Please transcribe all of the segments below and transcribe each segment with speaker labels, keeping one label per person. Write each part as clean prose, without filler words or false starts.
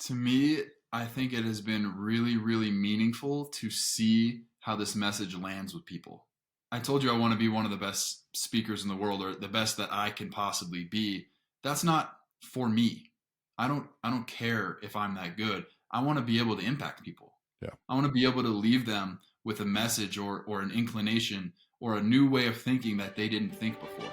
Speaker 1: To me, I think it has been really, really meaningful to see how this message lands with people. I told you I want to be one of the best speakers in the world, or the best that I can possibly be. That's not for me. I don't care if I'm that good. I want to be able to impact people.
Speaker 2: Yeah.
Speaker 1: I want to be able to leave them with a message or an inclination or a new way of thinking that they didn't think before.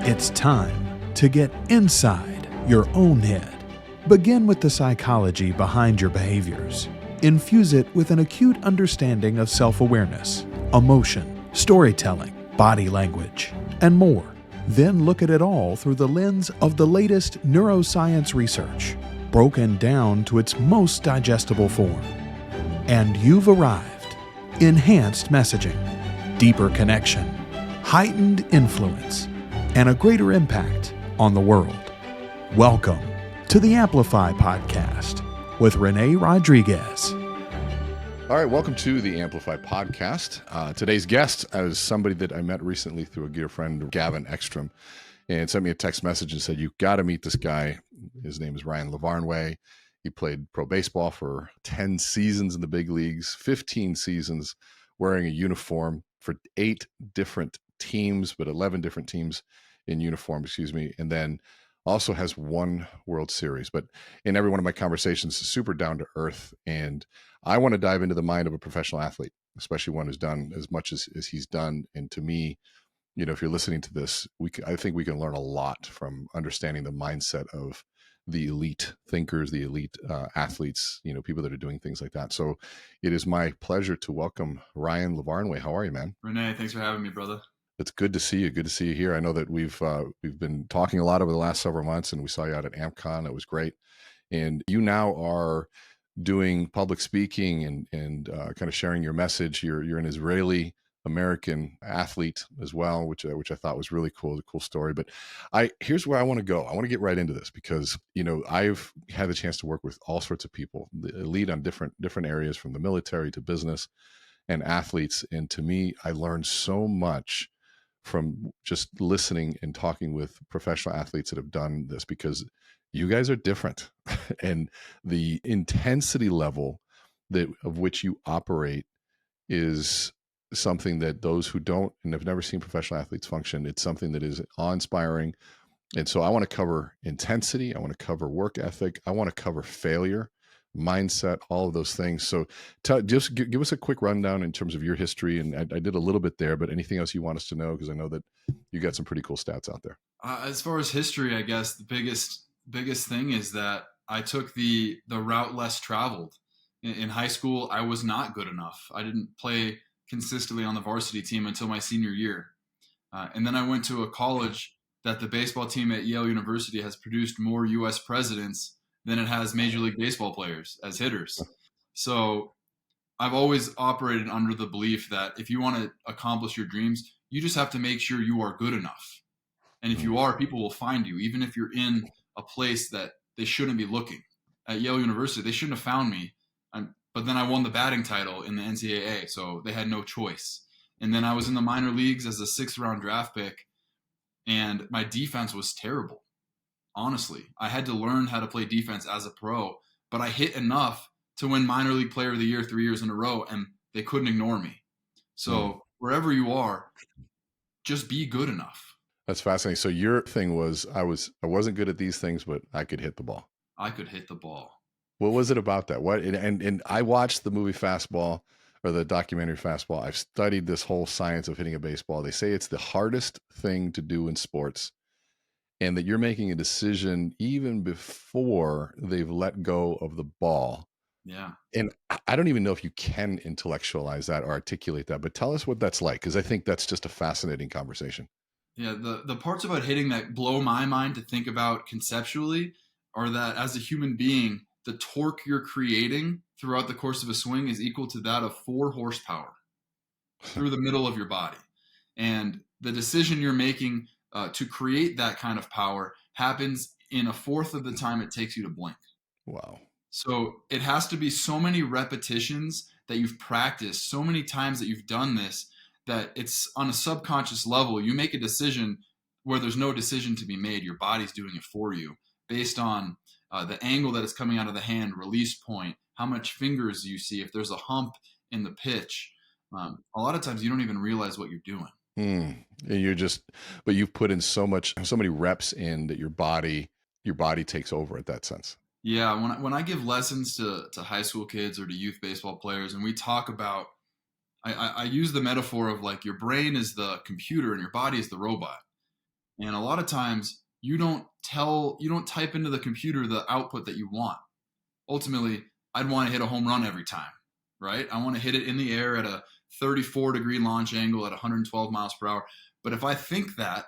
Speaker 3: It's time to get inside your own head. Begin with the psychology behind your behaviors. Infuse it with an acute understanding of self-awareness, emotion, storytelling, body language, and more. Then look at it all through the lens of the latest neuroscience research, broken down to its most digestible form. And you've arrived. Enhanced messaging, deeper connection, heightened influence, and a greater impact on the world. Welcome to the Amplifii podcast with René Rodriguez.
Speaker 2: All right, welcome to the Amplifii podcast. Today's guest is somebody that I met recently through a dear friend, Gavin Ekstrom, and sent me a text message and said, "You got to meet this guy." His name is Ryan Lavarnway. He played pro baseball for 10 seasons in the big leagues, 15 seasons wearing a uniform for 8 different teams, but 11 different teams in uniform, and then also has 1 World Series. But in every one of my conversations, super down to earth. And I want to dive into the mind of a professional athlete, especially one who's done as much as he's done. And to me, if you're listening to this, I think we can learn a lot from understanding the mindset of the elite thinkers, the elite athletes, people that are doing things like that. So it is my pleasure to welcome Ryan Lavarnway. How are you, man?
Speaker 1: René, thanks for having me, brother.
Speaker 2: It's good to see you. Good to see you here. I know that we've been talking a lot over the last several months, and we saw you out at AmpCon. It was great. And you now are doing public speaking and kind of sharing your message. You're an Israeli American athlete as well, which I thought was really cool. A cool story. But here's where I want to go. I want to get right into this because I've had the chance to work with all sorts of people, the elite on different areas, from the military to business and athletes. And to me, I learned so much from just listening and talking with professional athletes that have done this, because you guys are different and the intensity level of which you operate is something that those who don't and have never seen professional athletes function, it's something that is awe-inspiring. And so I want to cover intensity. I want to cover work ethic. I want to cover failure, mindset, all of those things. So just give us a quick rundown in terms of your history. And I did a little bit there, but anything else you want us to know? Because I know that you got some pretty cool stats out there.
Speaker 1: As far as history, I guess the biggest thing is that I took the route less traveled. In high school, I was not good enough. I didn't play consistently on the varsity team until my senior year. And then I went to a college that the baseball team at Yale University has produced more U.S. presidents than it has Major League Baseball players as hitters. So I've always operated under the belief that if you want to accomplish your dreams, you just have to make sure you are good enough. And if you are, people will find you, even if you're in a place that they shouldn't be looking. At Yale University, they shouldn't have found me. But then I won the batting title in the NCAA, so they had no choice. And then I was in the minor leagues as a 6th-round draft pick, and my defense was terrible. Honestly, I had to learn how to play defense as a pro, but I hit enough to win minor league player of the year 3 years in a row, and they couldn't ignore me. So wherever you are, just be good enough.
Speaker 2: That's fascinating. So your thing was, I wasn't good at these things, but I could hit the ball.
Speaker 1: I could hit the ball.
Speaker 2: What was it about that? What and I watched the movie Fastball, or the documentary Fastball. I've studied this whole science of hitting a baseball. They say it's the hardest thing to do in sports, and that you're making a decision even before they've let go of the ball.
Speaker 1: Yeah.
Speaker 2: And I don't even know if you can intellectualize that or articulate that, but tell us what that's like, because I think that's just a fascinating conversation.
Speaker 1: Yeah, the parts about hitting that blow my mind to think about conceptually are that as a human being, the torque you're creating throughout the course of a swing is equal to that of 4 horsepower through the middle of your body. And the decision you're making to create that kind of power happens in 1/4 of the time it takes you to blink.
Speaker 2: Wow.
Speaker 1: So it has to be so many repetitions that you've practiced, so many times that you've done this, that it's on a subconscious level. You make a decision where there's no decision to be made. Your body's doing it for you based on the angle that is coming out of the hand, release point, how much fingers you see, if there's a hump in the pitch. A lot of times you don't even realize what you're doing.
Speaker 2: And but you've put in so many reps in that your body takes over at that sense.
Speaker 1: Yeah, when I give lessons to high school kids or to youth baseball players, and we talk about, I use the metaphor of like your brain is the computer and your body is the robot. And a lot of times you don't type into the computer the output that you want. Ultimately, I'd want to hit a home run every time, right? I want to hit it in the air at a 34-degree launch angle at 112 miles per hour. But if I think that,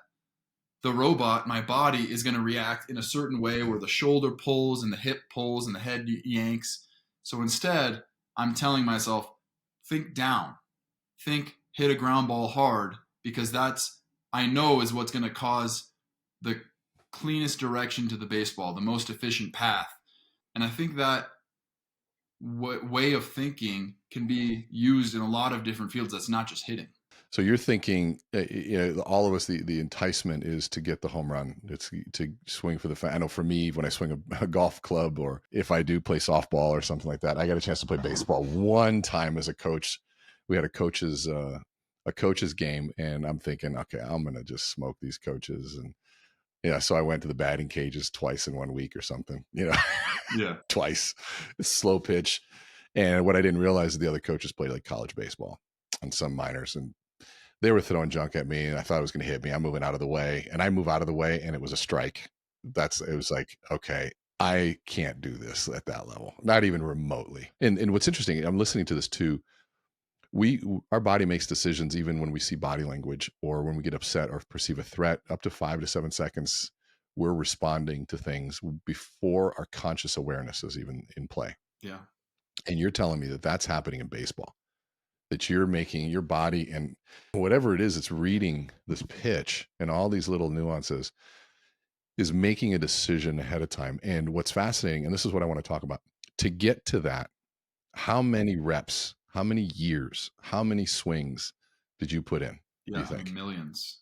Speaker 1: the robot, my body, is going to react in a certain way where the shoulder pulls and the hip pulls and the head yanks. So instead, I'm telling myself, think down, think hit a ground ball hard, because that's, I know, is what's going to cause the cleanest direction to the baseball, the most efficient path. And I think that way of thinking can be used in a lot of different fields. That's not just hitting.
Speaker 2: So you're thinking, all of us, the enticement is to get the home run. It's to swing for the I know for me, when I swing a golf club, or if I do play softball or something like that, I got a chance to play baseball one time as a coach. We had a coach's game, and I'm thinking, okay, I'm going to just smoke these coaches. And yeah, so I went to the batting cages twice in 1 week or something,
Speaker 1: Yeah.
Speaker 2: Twice. Slow pitch. And what I didn't realize is the other coaches played like college baseball and some minors, and they were throwing junk at me, and I thought it was going to hit me. I'm moving out of the way, and I move out of the way, and it was a strike. It was like, okay, I can't do this at that level, not even remotely. And what's interesting, I'm listening to this too. Our body makes decisions even when we see body language, or when we get upset or perceive a threat. Up to 5 to 7 seconds, we're responding to things before our conscious awareness is even in play.
Speaker 1: Yeah.
Speaker 2: And you're telling me that that's happening in baseball, that you're making your body, and whatever it is, it's reading this pitch and all these little nuances, is making a decision ahead of time. And what's fascinating, and this is what I want to talk about, to get to that, how many reps, how many years, how many swings did you put in?
Speaker 1: Yeah,
Speaker 2: you think?
Speaker 1: millions,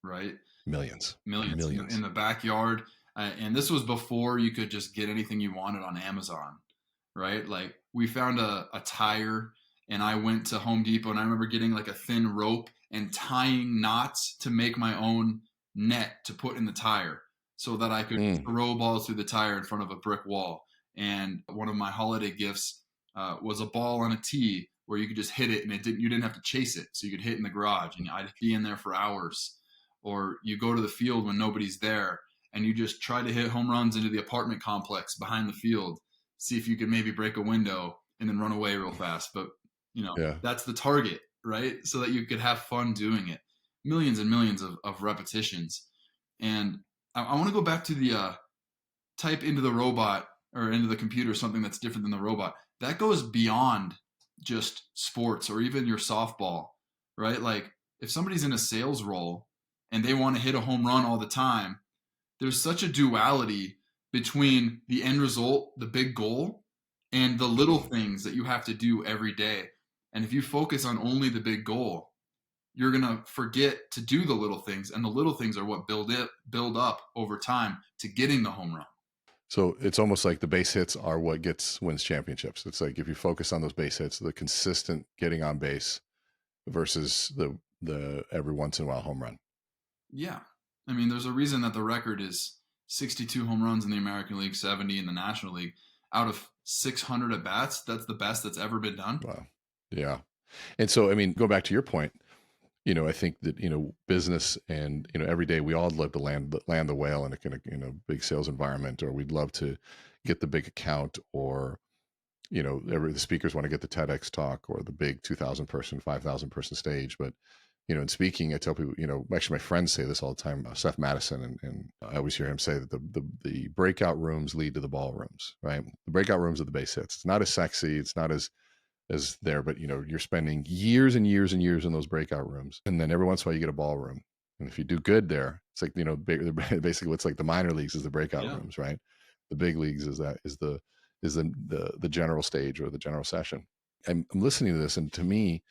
Speaker 1: right?
Speaker 2: Millions
Speaker 1: in the backyard. And this was before you could just get anything you wanted on Amazon, right? Like, we found a tire, and I went to Home Depot, and I remember getting like a thin rope and tying knots to make my own net to put in the tire so that I could throw balls through the tire in front of a brick wall. And one of my holiday gifts was a ball on a tee where you could just hit it, and you didn't have to chase it. So you could hit in the garage, and I'd be in there for hours. Or you go to the field when nobody's there, and you just try to hit home runs into the apartment complex behind the field, see if you could maybe break a window and then run away real fast. But that's the target, right? So that you could have fun doing it. Millions and millions of repetitions. And I want to go back to the type into the robot or into the computer something that's different than the robot. That goes beyond just sports or even your softball, right? Like, if somebody's in a sales role and they want to hit a home run all the time, there's such a duality between the end result, the big goal, and the little things that you have to do every day. And if you focus on only the big goal, you're going to forget to do the little things. And the little things are what build up over time to getting the home run.
Speaker 2: So it's almost like the base hits are what wins championships. It's like, if you focus on those base hits, the consistent getting on base versus the every once in a while home run.
Speaker 1: Yeah. I mean, there's a reason that the record is 62 home runs in the American League, 70 in the National League. Out of 600 at bats, that's the best that's ever been done.
Speaker 2: Wow. Yeah. And so, I mean, go back to your point, I think that, business and, every day we all love to land the whale in a big sales environment, or we'd love to get the big account, or, the speakers want to get the TEDx talk or the big 2,000 person, 5,000 person stage. But, in speaking, I tell people, actually my friends say this all the time, Seth Madison, and I always hear him say that the breakout rooms lead to the ballrooms, right? The breakout rooms are the base hits. It's not as sexy. It's not as there, but you're spending years and years and years in those breakout rooms, and then every once in a while you get a ballroom, and if you do good there, it's like basically what's like the minor leagues is the breakout rooms, right? The big leagues is the general stage or the general session. I'm listening to this, and to me,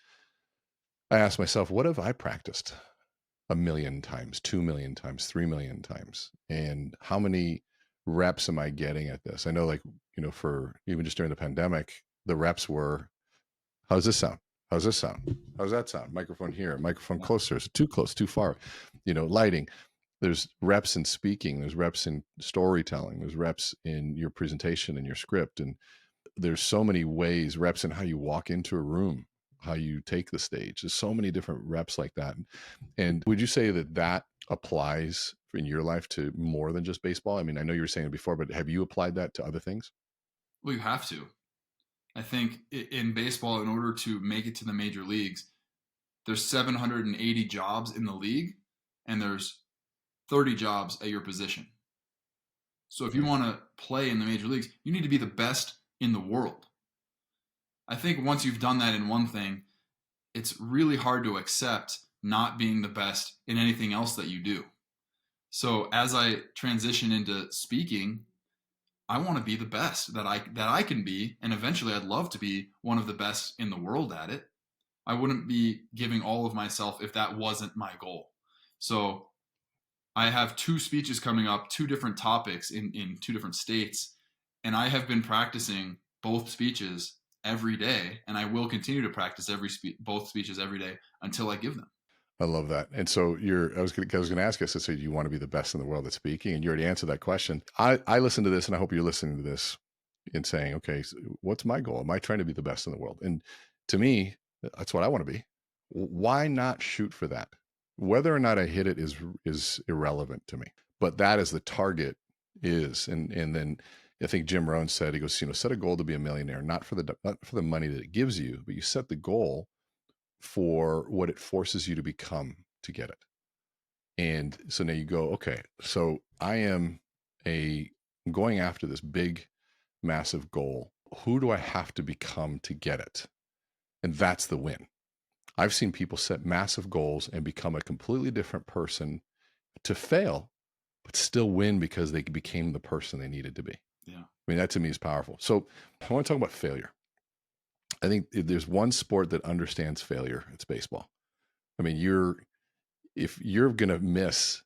Speaker 2: I ask myself, what have I practiced 1,000,000 times, 2,000,000 times, 3,000,000 times? And how many reps am I getting at this? I know, like, for even just during the pandemic, the reps were, how's this sound? How's this sound? How's that sound? Microphone here, microphone closer. Is it too close, too far? Lighting. There's reps in speaking. There's reps in storytelling. There's reps in your presentation and your script. And there's so many ways, reps in how you walk into a room, how you take the stage. There's so many different reps like that. And would you say that applies in your life to more than just baseball? I mean, I know you were saying it before, but have you applied that to other things?
Speaker 1: Well, you have to. I think in baseball, in order to make it to the major leagues, there's 780 jobs in the league, and there's 30 jobs at your position. So if you want to play in the major leagues, you need to be the best in the world. I think once you've done that in one thing, it's really hard to accept not being the best in anything else that you do. So as I transition into speaking, I want to be the best that I can be, and eventually I'd love to be one of the best in the world at it. I wouldn't be giving all of myself if that wasn't my goal. So I have 2 speeches coming up, 2 different topics in 2 different states, and I have been practicing both speeches every day, and I will continue to practice both speeches every day until I give them.
Speaker 2: I love that. And so I was going to ask us, so do you want to be the best in the world at speaking? And you already answered that question. I listen to this, and I hope you're listening to this and saying, okay, so what's my goal? Am I trying to be the best in the world? And to me, that's what I want to be. Why not shoot for that? Whether or not I hit it is irrelevant to me, but that is the target is. And then I think Jim Rohn said, he goes, set a goal to be a millionaire, not for the money that it gives you, but you set the goal for what it forces you to become to get it. And so now you go, okay, so I am going after this big, massive goal. Who do I have to become to get it? And that's the win. I've seen people set massive goals and become a completely different person to fail, but still win because they became the person they needed to be.
Speaker 1: Yeah.
Speaker 2: I mean, that to me is powerful. So I want to talk about failure. I think if there's one sport that understands failure, it's baseball. I mean, if you're going to miss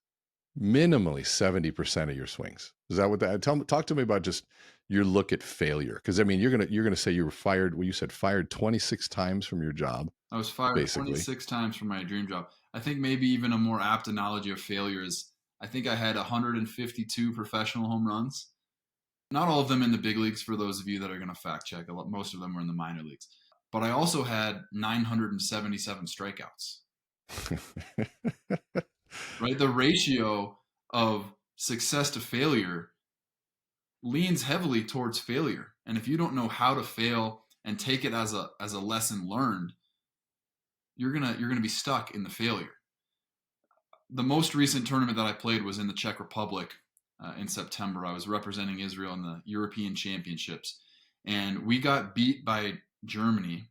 Speaker 2: minimally 70% of your swings, is that what talk to me about just your look at failure? Because I mean, you're going to say you were fired. Well, you said fired 26 times from your job.
Speaker 1: I was fired basically 26 times from my dream job. I think maybe even a more apt analogy of failure is I think I had 152 professional home runs. Not all of them in the big leagues, for those of you that are going to fact check. Most of them were in the minor leagues. But I also had 977 strikeouts. Right? The ratio of success to failure leans heavily towards failure. And if you don't know how to fail and take it as a lesson learned, you're gonna be stuck in the failure. The most recent tournament that I played was in the Czech Republic in September. I was representing Israel in the European Championships, and we got beat by Germany.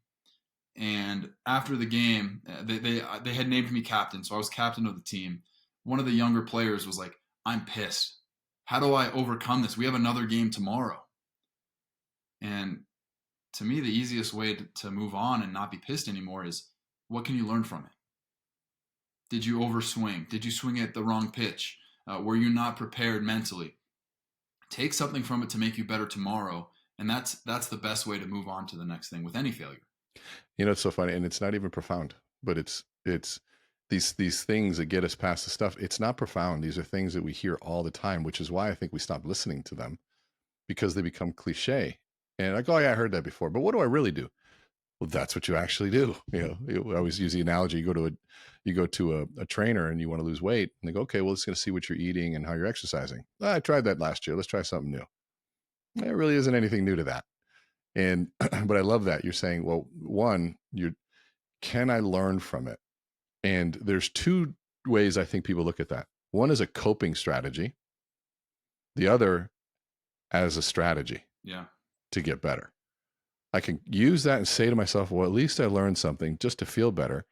Speaker 1: And after the game, they had named me captain, so I was captain of the team. One of the younger players was like, "I'm pissed. How do I overcome this? We have another game tomorrow." And to me, the easiest way to move on and not be pissed anymore is, what can you learn from it? Did you overswing? Did you swing at the wrong pitch? Were you not prepared mentally? Take something from it to make you better tomorrow, and that's the best way to move on to the next thing with any failure.
Speaker 2: It's so funny, and it's not even profound, but it's these things that get us past the stuff. It's not profound. These are things that we hear all the time, which is why I think we stop listening to them, because they become cliche. And I go, oh yeah, I heard that before, but what do I really do? Well, that's what you actually do. I always use the analogy. You go to a trainer and you want to lose weight, and they go, okay, well, it's going to see what you're eating and how you're exercising. I tried that last year. Let's try something new. There really isn't anything new to that. And, but I love that you're saying, well, one, can I learn from it? And there's 2 ways I think people look at that. One is a coping strategy. The other as a strategy.
Speaker 1: Yeah.
Speaker 2: To get better. I can use that and say to myself, well, at least I learned something just to feel better.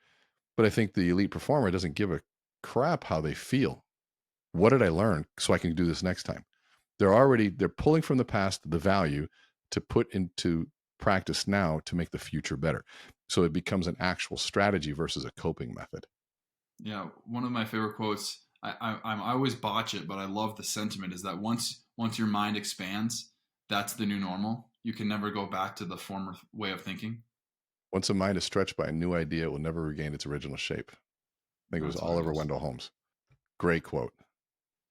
Speaker 2: But I think the elite performer doesn't give a crap how they feel. What did I learn so I can do this next time? They're pulling from the past the value to put into practice now to make the future better. So it becomes an actual strategy versus a coping method.
Speaker 1: Yeah, one of my favorite quotes. I always botch it, but I love the sentiment. Is that once your mind expands, that's the new normal. You can never go back to the former way of thinking.
Speaker 2: Once a mind is stretched by a new idea, it will never regain its original shape. I think it was
Speaker 1: That's what it
Speaker 2: Oliver
Speaker 1: is.
Speaker 2: Wendell Holmes. Great quote.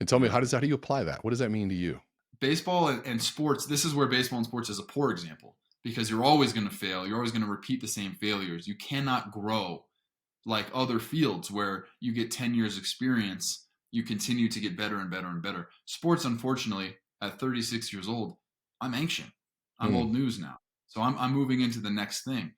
Speaker 2: And tell me,
Speaker 1: Yeah.
Speaker 2: how do you apply that? What does that mean to you?
Speaker 1: Baseball and sports. This is where baseball and sports is a poor example because you're always going to fail. You're always going to repeat the same failures. You cannot grow like other fields where you get 10 years experience. You continue to get better and better and better. Sports, unfortunately, at 36 years old, I'm ancient. I'm old news now. So I'm moving into the next thing.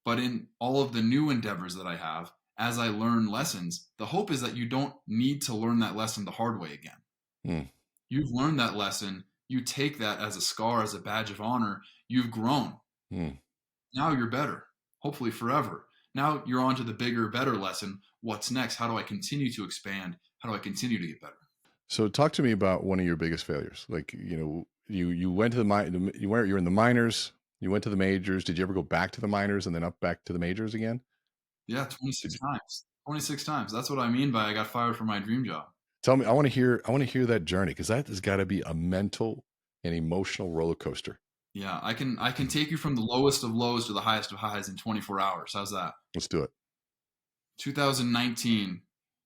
Speaker 1: But in all of the new endeavors that I have, as I learn lessons, the hope is that you don't need to learn that lesson the hard way again. You've learned that lesson. You take that as a scar, as a badge of honor. You've grown. Now you're better, hopefully forever. Now you're on to the bigger, better lesson. What's next? How do I continue to expand? How do I continue to get better?
Speaker 2: So talk to me about one of your biggest failures. Like, you went to you're in the minors, you went to the majors. Did you ever go back to the minors and then up back to the majors again?
Speaker 1: Yeah, 26 times. 26 times. That's what I mean by I got fired from my dream job.
Speaker 2: Tell me, I want to hear that journey, because that has got to be a mental and emotional roller coaster.
Speaker 1: Yeah, I can take you from the lowest of lows to the highest of highs in 24 hours. How's that?
Speaker 2: Let's do it.
Speaker 1: 2019,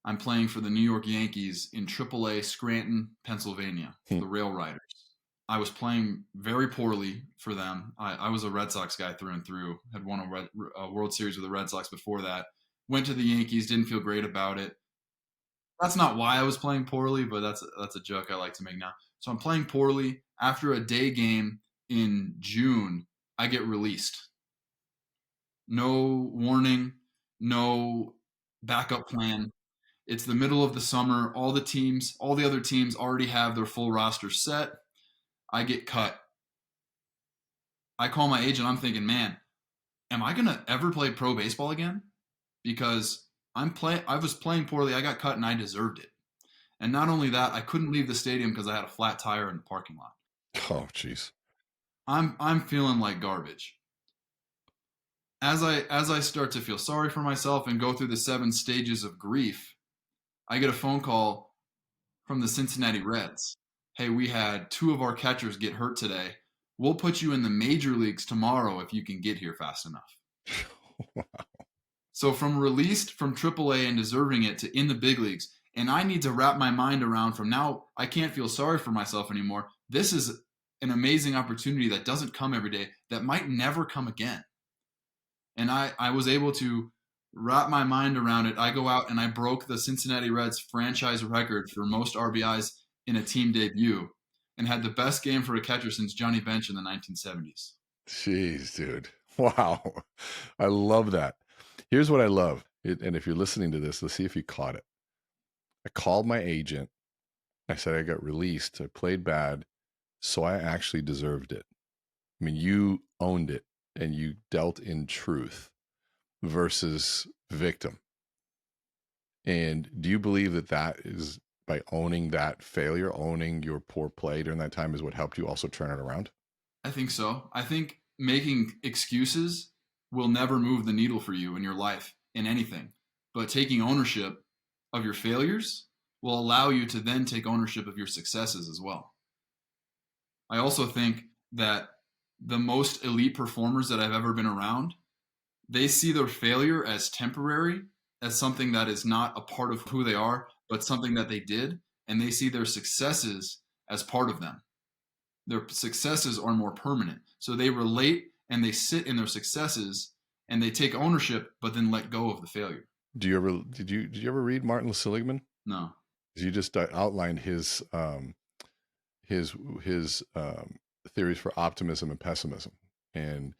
Speaker 1: I'm playing for the New York Yankees in AAA Scranton, Pennsylvania, for the Rail Riders. I was playing very poorly for them. I was a Red Sox guy through and through. Had won a World Series with the Red Sox before that. Went to the Yankees, didn't feel great about it. That's not why I was playing poorly, but that's a joke I like to make now. So I'm playing poorly. After a day game in June, I get released. No warning, no backup plan. It's the middle of the summer. All the other teams already have their full roster set. I get cut. I call my agent. I'm thinking, man, am I going to ever play pro baseball again? Because I was playing poorly. I got cut and I deserved it. And not only that, I couldn't leave the stadium because I had a flat tire in the parking lot.
Speaker 2: Oh, jeez.
Speaker 1: I'm feeling like garbage. As I start to feel sorry for myself and go through the 7 stages of grief, I get a phone call from the Cincinnati Reds. Hey, we had 2 of our catchers get hurt today. We'll put you in the major leagues tomorrow if you can get here fast enough.
Speaker 2: Wow.
Speaker 1: So from released from AAA and deserving it to in the big leagues, and I need to wrap my mind around from now, I can't feel sorry for myself anymore. This is an amazing opportunity that doesn't come every day, that might never come again. And I was able to wrap my mind around it. I go out and I broke the Cincinnati Reds franchise record for most RBIs in a team debut and had the best game for a catcher since Johnny Bench in the 1970s.
Speaker 2: Jeez, dude. Wow. I love that. Here's what I love. And if you're listening to this, let's see if you caught it. I called my agent. I said I got released. I played bad, so I actually deserved it. I mean, you owned it and you dealt in truth versus victim. And do you believe that is by owning that failure, owning your poor play during that time, is what helped you also turn it around?
Speaker 1: I think so. I think making excuses will never move the needle for you in your life in anything. But taking ownership of your failures will allow you to then take ownership of your successes as well. I also think that the most elite performers that I've ever been around, they see their failure as temporary, as something that is not a part of who they are, but something that they did, and they see their successes as part of them. Their successes are more permanent. So they relate and they sit in their successes and they take ownership, but then let go of the failure.
Speaker 2: Did you ever read Martin Seligman?
Speaker 1: No.
Speaker 2: You just outlined his theories for optimism and pessimism, and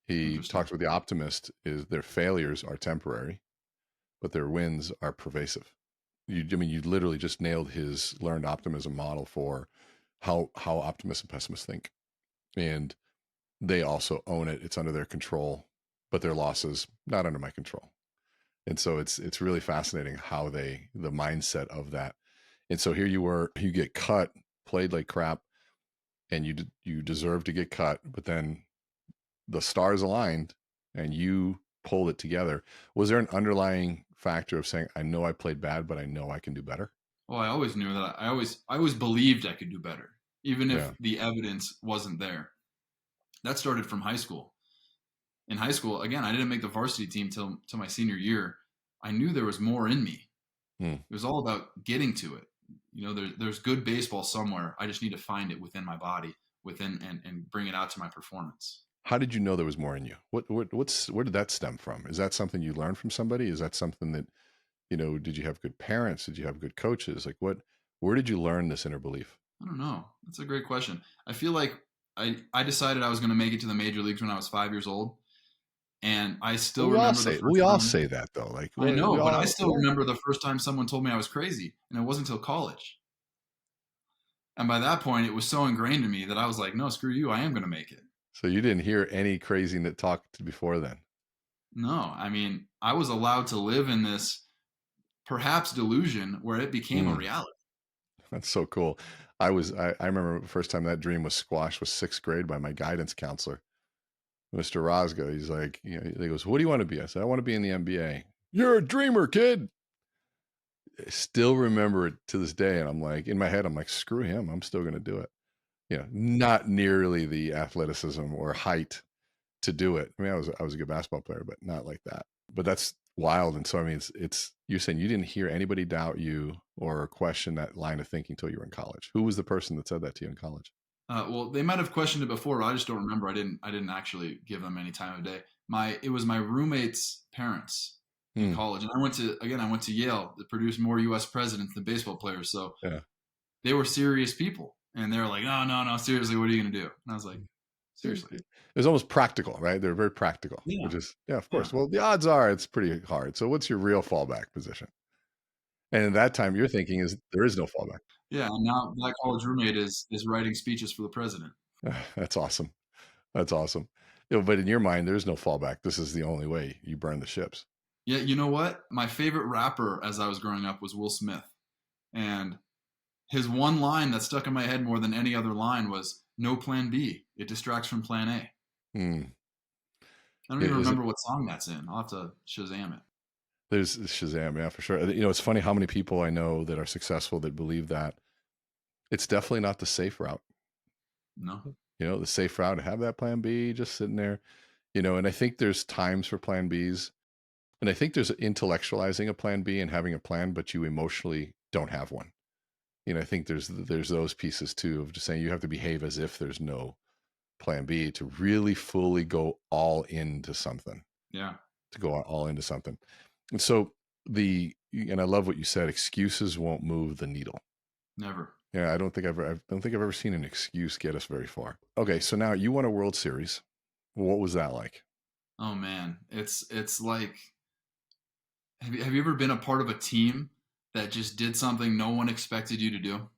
Speaker 2: he talks about the optimist is their failures are temporary, but their wins are pervasive. You literally just nailed his learned optimism model for how optimists and pessimists think, and they also own it. It's under their control, but their losses not under my control. And so it's really fascinating how the mindset of that. And so here you were, you get cut, played like crap, and you deserve to get cut, but then the stars aligned and you pulled it together. Was there an underlying factor of saying, I know I played bad, but I know I can do better?
Speaker 1: Well, I always knew that. I always believed I could do better, even if
Speaker 2: Yeah.
Speaker 1: the evidence wasn't there. That started from high school. In high school, again, I didn't make the varsity team till my senior year. I knew there was more in me. It was all about getting to it. There's good baseball somewhere. I just need to find it within my body, and bring it out to my performance.
Speaker 2: How did you know there was more in you? Where did that stem from? Is that something you learned from somebody? Is that something that, did you have good parents? Did you have good coaches? Like where did you learn this inner belief?
Speaker 1: I don't know. That's a great question. I feel like I decided I was going to make it to the major leagues when I was 5 years old. And I still remember the first
Speaker 2: We all
Speaker 1: time.
Speaker 2: say that though. Like
Speaker 1: I know, but I still
Speaker 2: yeah.
Speaker 1: remember the first time someone told me I was crazy, and it wasn't until college. And by that point, it was so ingrained in me that I was like, no, screw you. I am going to make it.
Speaker 2: So you didn't hear any crazy talk before then?
Speaker 1: No, I mean, I was allowed to live in this perhaps delusion where it became a reality.
Speaker 2: That's so cool. I remember the first time that dream was squashed was 6th grade by my guidance counselor, Mr. Rosgo. He's like, he goes, what do you want to be? I said, I want to be in the NBA. You're a dreamer, kid. I still remember it to this day. And I'm like, in my head, I'm like, screw him. I'm still going to do it. Not nearly the athleticism or height to do it. I mean, I was a good basketball player, but not like that. But that's wild. And so, I mean, it's you're saying you didn't hear anybody doubt you or question that line of thinking until you were in college. Who was the person that said that to you in college?
Speaker 1: Well, they might have questioned it before, but I just don't remember. I didn't actually give them any time of day. It was my roommate's parents in college, and I went to Yale that produced more U.S. presidents than baseball players. So
Speaker 2: Yeah.
Speaker 1: They were serious people, and they were like, no, seriously, what are you going to do? And I was like, seriously.
Speaker 2: It was almost practical, right? They're very practical,
Speaker 1: Yeah.
Speaker 2: which is, of course.
Speaker 1: Yeah.
Speaker 2: Well, the odds are it's pretty hard. So what's your real fallback position? And at that time, you're thinking there is no fallback.
Speaker 1: Yeah, and now that college roommate is writing speeches for the president.
Speaker 2: That's awesome. That's awesome. But in your mind, there's no fallback. This is the only way you burn the ships.
Speaker 1: Yeah, you know what? My favorite rapper as I was growing up was Will Smith. And his one line that stuck in my head more than any other line was, no plan B. It distracts from plan A. I don't even remember what song that's in. I'll have to Shazam it.
Speaker 2: There's Shazam, yeah, for sure. It's funny how many people I know that are successful that believe that. It's definitely not the safe route.
Speaker 1: No.
Speaker 2: The safe route to have that plan B just sitting there, and I think there's times for plan Bs. And I think there's intellectualizing a plan B and having a plan, but you emotionally don't have one. I think there's those pieces too of just saying you have to behave as if there's no plan B to really fully go all into something.
Speaker 1: Yeah.
Speaker 2: To go all into something. And so and I love what you said, excuses won't move the needle.
Speaker 1: Never.
Speaker 2: Yeah, I don't think I've ever seen an excuse get us very far. Okay, so now you won a World Series. What was that like?
Speaker 1: Oh man, it's like, have you ever been a part of a team that just did something no one expected you to do,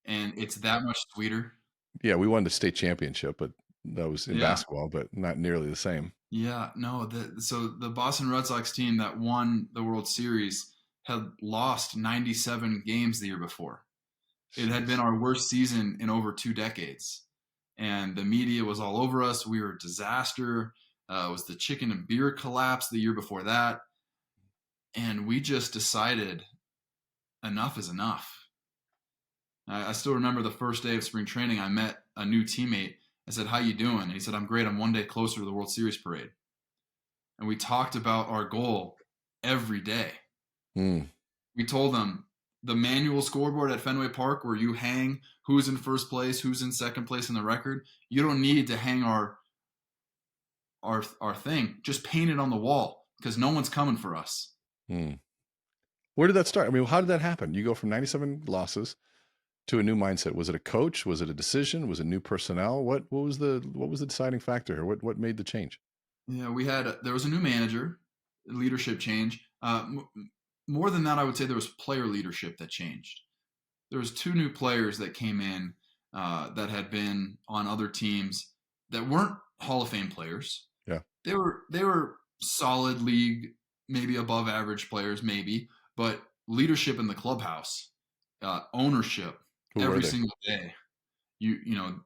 Speaker 1: and it's that much sweeter?
Speaker 2: Yeah, we won the state championship, but that was in basketball, but not nearly the same.
Speaker 1: Yeah, no. So the Boston Red Sox team that won the World Series had lost 97 games the year before. It had been our worst season in over 2 decades. And the media was all over us. We were a disaster. It was the chicken and beer collapse the year before that. And we just decided enough is enough. I still remember the first day of spring training, I met a new teammate. I said, how you doing? And he said, I'm great. I'm one day closer to the World Series parade. And we talked about our goal every day. We told them the manual scoreboard at Fenway Park where you hang who's in first place, who's in second place in the record. You don't need to hang our thing. Just paint it on the wall because no one's coming for us.
Speaker 2: Where did that start? I mean, how did that happen? You go from 97 losses to a new mindset. Was it a coach? Was it a decision? Was it new personnel? What was the deciding factor here? What made the change?
Speaker 1: Yeah, there was a new manager, leadership change. More than that, I would say there was player leadership that changed. There was 2 new players that came in that had been on other teams that weren't Hall of Fame players.
Speaker 2: Yeah,
Speaker 1: they were solid league, maybe above average players, maybe, but leadership in the clubhouse, ownership every single day.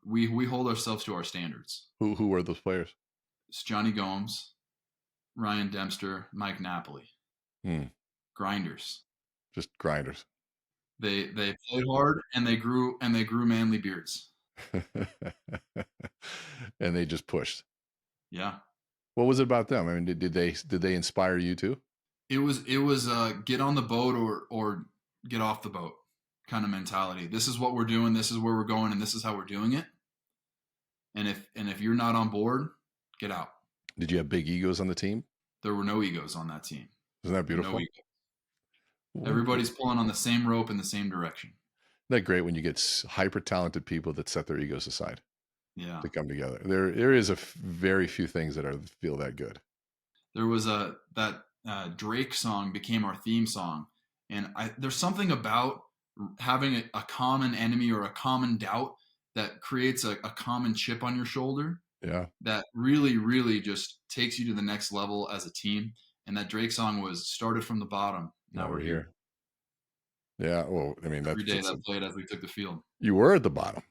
Speaker 1: We hold ourselves to our standards.
Speaker 2: Who were those players?
Speaker 1: It's Johnny Gomes, Ryan Dempster, Mike Napoli. Grinders.
Speaker 2: Just grinders.
Speaker 1: They played hard and they grew manly beards.
Speaker 2: And they just pushed.
Speaker 1: Yeah.
Speaker 2: What was it about them? I mean, did they inspire you too?
Speaker 1: It was get on the boat or get off the boat kind of mentality. This is what we're doing, this is where we're going, and this is how we're doing it. And if you're not on board, get out.
Speaker 2: Did you have big egos on the team?
Speaker 1: There were no egos on that team.
Speaker 2: Isn't that beautiful?
Speaker 1: No egos. Everybody's pulling on the same rope in the same direction.
Speaker 2: Isn't that great when you get hyper talented people that set their egos aside?
Speaker 1: Yeah.
Speaker 2: To come together. There is very few things that feel that good.
Speaker 1: There was that Drake song became our theme song, and there's something about having a common enemy or a common doubt that creates a common chip on your shoulder.
Speaker 2: Yeah.
Speaker 1: That really, really just takes you to the next level as a team. And that Drake song was started from the bottom. Now we're here.
Speaker 2: Yeah. Well, I mean,
Speaker 1: every day that played as we took the field.
Speaker 2: You were at the bottom.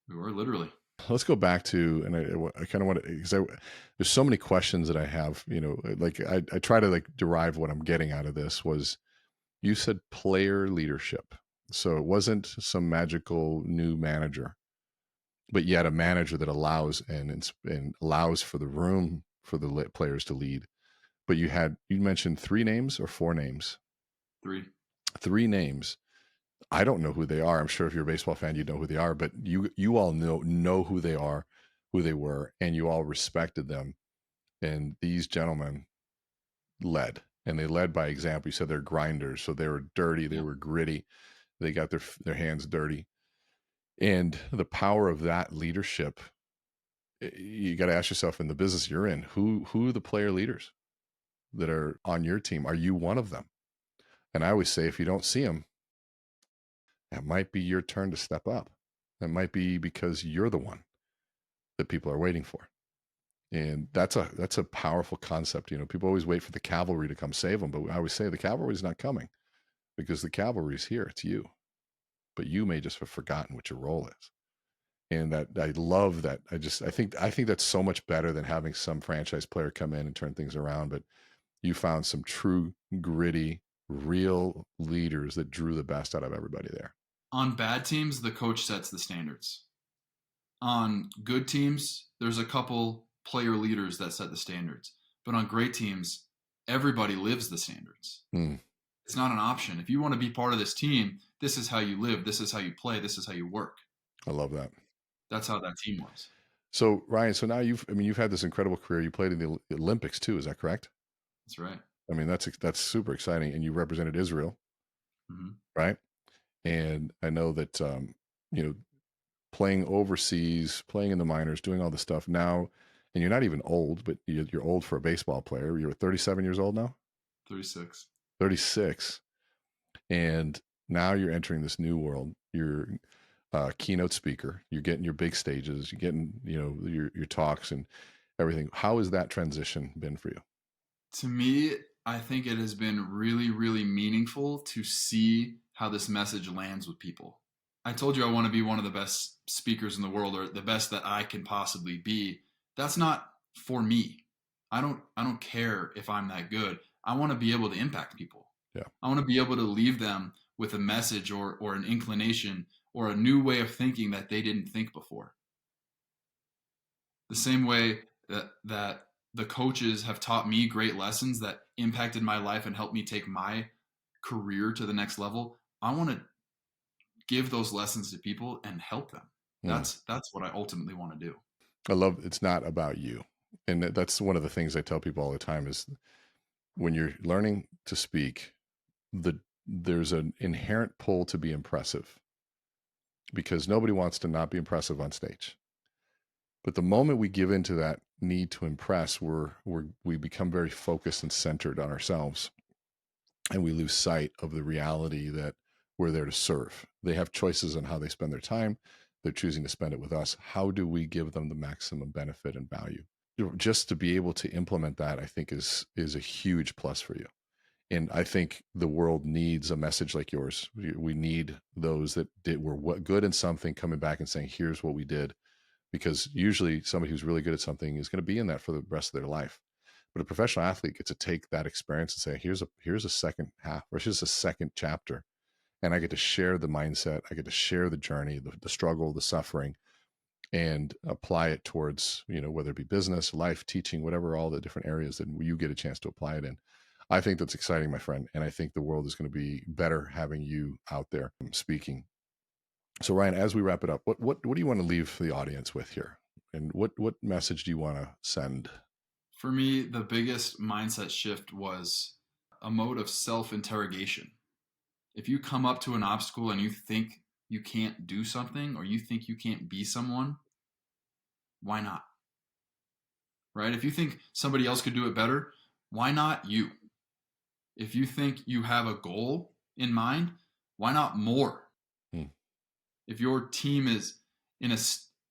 Speaker 1: We were literally.
Speaker 2: Let's go back to, and I kind of want to, because there's so many questions that I have, like I try to like derive what I'm getting out of this. Was you said player leadership. So it wasn't some magical new manager, but yet a manager that allows and allows for the room for the players to lead. But you mentioned 3 names or 4 names? 3 names. I don't know who they are. I'm sure if you're a baseball fan, you know who they are, but you all know who they are, who they were, and you all respected them. And these gentlemen led, and they led by example. You said they're grinders. So they were dirty. They were gritty. They got their hands dirty. And the power of that leadership, you got to ask yourself, in the business you're in, who are the player leaders that are on your team? Are you one of them? And I always say, if you don't see them, that might be your turn to step up. That might be because you're the one that people are waiting for. And that's a powerful concept. People always wait for the cavalry to come save them, but I always say the cavalry is not coming, because the cavalry is here. It's you, but you may just have forgotten what your role is. And that, I love that. I think that's so much better than having some franchise player come in and turn things around. But you found some true, gritty, real leaders that drew the best out of everybody there.
Speaker 1: On bad teams, the coach sets the standards. On good teams, there's a couple player leaders that set the standards. But on great teams, everybody lives the standards. It's not an option. If you want to be part of this team, this is how you live. This is how you play. This is how you work.
Speaker 2: I love that.
Speaker 1: That's how that team was.
Speaker 2: So Ryan, so now you've had this incredible career. You played in the Olympics too. Is that correct?
Speaker 1: That's right.
Speaker 2: I mean, that's super exciting. And you represented Israel, right? And I know that, playing overseas, playing in the minors, doing all this stuff now, and you're not even old, but you're old for a baseball player. You're 37 years old now?
Speaker 1: 36.
Speaker 2: 36. And now you're entering this new world. You're a keynote speaker. You're getting your big stages. You're getting, your talks and everything. How has that transition been for you?
Speaker 1: To me, I think it has been really, really meaningful to see how this message lands with people. I told you I want to be one of the best speakers in the world, or the best that I can possibly be. That's not for me. I don't care if I'm that good. I want to be able to impact people.
Speaker 2: Yeah. I
Speaker 1: want to be able to leave them with a message or an inclination or a new way of thinking that they didn't think before. The same way that the coaches have taught me great lessons that impacted my life and helped me take my career to the next level. I want to give those lessons to people and help them. That's what I ultimately want to do.
Speaker 2: I love, it's not about you. And that's one of the things I tell people all the time is when you're learning to speak, there's an inherent pull to be impressive, because nobody wants to not be impressive on stage. But the moment we give into that need to impress, we become very focused and centered on ourselves, and we lose sight of the reality that we're there to serve. They have choices on how they spend their time. They're choosing to spend it with us. How do we give them the maximum benefit and value? Just to be able to implement that, I think is a huge plus for you. And I think the world needs a message like yours. We need those that were good in something coming back and saying, here's what we did because usually somebody who's really good at something is going to be in that for the rest of their life. But a professional athlete gets to take that experience and say, here's a second half, or here's a second chapter. And I get to share the mindset. I get to share the journey, the struggle, the suffering, and apply it towards, whether it be business, life, teaching, whatever, all the different areas that you get a chance to apply it in. I think that's exciting, my friend. And I think the world is going to be better having you out there speaking. So Ryan, as we wrap it up, what do you want to leave the audience with here? And what message do you want to send?
Speaker 1: For me, the biggest mindset shift was a mode of self-interrogation. If you come up to an obstacle and you think you can't do something, or you think you can't be someone, why not? Right? If you think somebody else could do it better, why not you? If you think you have a goal in mind, why not more? If your team is in a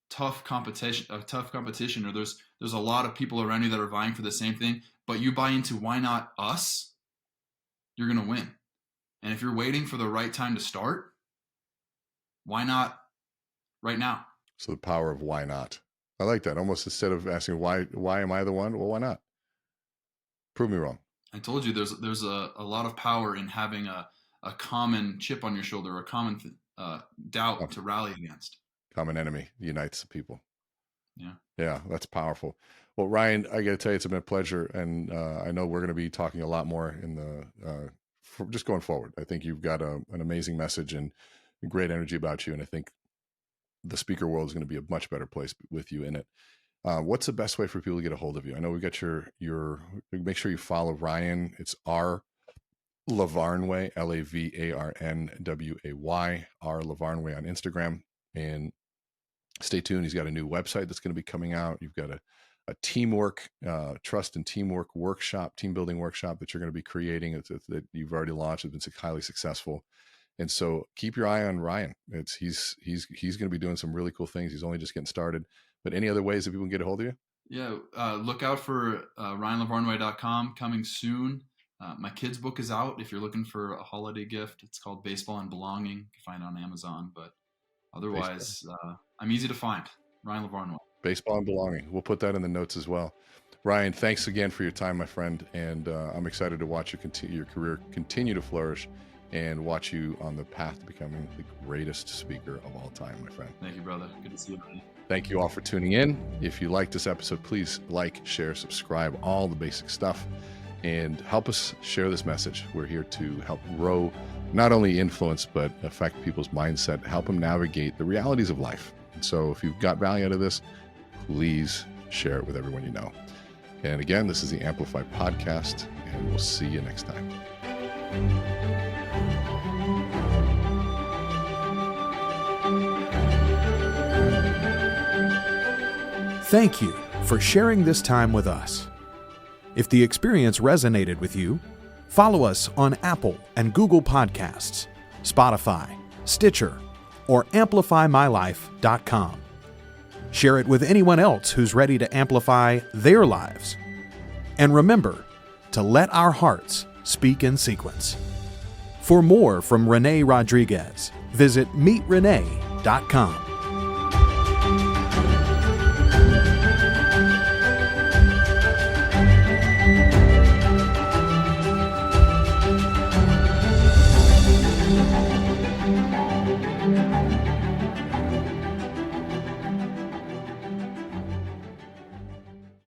Speaker 1: tough competition, or there's a lot of people around you that are vying for the same thing, but you buy into why not us, you're going to win. And if you're waiting for the right time to start, why not right now?
Speaker 2: So the power of why not. I like that. Almost instead of asking why am I the one? Well, why not? Prove me wrong.
Speaker 1: I told you there's a lot of power in having a common chip on your shoulder, a common doubt to rally against.
Speaker 2: Common enemy unites the people.
Speaker 1: Yeah,
Speaker 2: that's powerful. Well, Ryan, I got to tell you, it's been a pleasure, and I know we're going to be talking a lot more in the just going forward. I think you've got an amazing message and great energy about you, and I think the speaker world is going to be a much better place with you in it. What's the best way for people to get a hold of you? I know we got your make sure you follow Ryan. It's R Lavarnway, Lavarnway, R Lavarnway on Instagram, and stay tuned. He's got a new website that's going to be coming out. You've got a teamwork, trust and teamwork workshop, team building workshop that you're going to be creating that you've already launched. It's been highly successful. And so keep your eye on Ryan. He's going to be doing some really cool things. He's only just getting started. But any other ways that people can get a hold of you?
Speaker 1: Yeah, look out for RyanLavarnway.com coming soon. My kids' book is out. If you're looking for a holiday gift, it's called Baseball and Belonging. You can find it on Amazon. But otherwise, I'm easy to find. Ryan Lavarnway.
Speaker 2: Baseball and Belonging. We'll put that in the notes as well. Ryan, thanks again for your time, my friend. And I'm excited to watch your career continue to flourish and watch you on the path to becoming the greatest speaker of all time, my friend.
Speaker 1: Thank you, brother. Good to see you, buddy.
Speaker 2: Thank you all for tuning in. If you like this episode, please like, share, subscribe, all the basic stuff, and help us share this message. We're here to help grow, not only influence, but affect people's mindset, help them navigate the realities of life. And so if you've got value out of this, please share it with everyone you know. And again, this is the Amplifii podcast, and we'll see you next time.
Speaker 3: Thank you for sharing this time with us. If the experience resonated with you, follow us on Apple and Google Podcasts, Spotify, Stitcher, or AmplifyMyLife.com. Share it with anyone else who's ready to amplify their lives. And remember to let our hearts speak in sequence. For more from René Rodriguez, visit meetrene.com.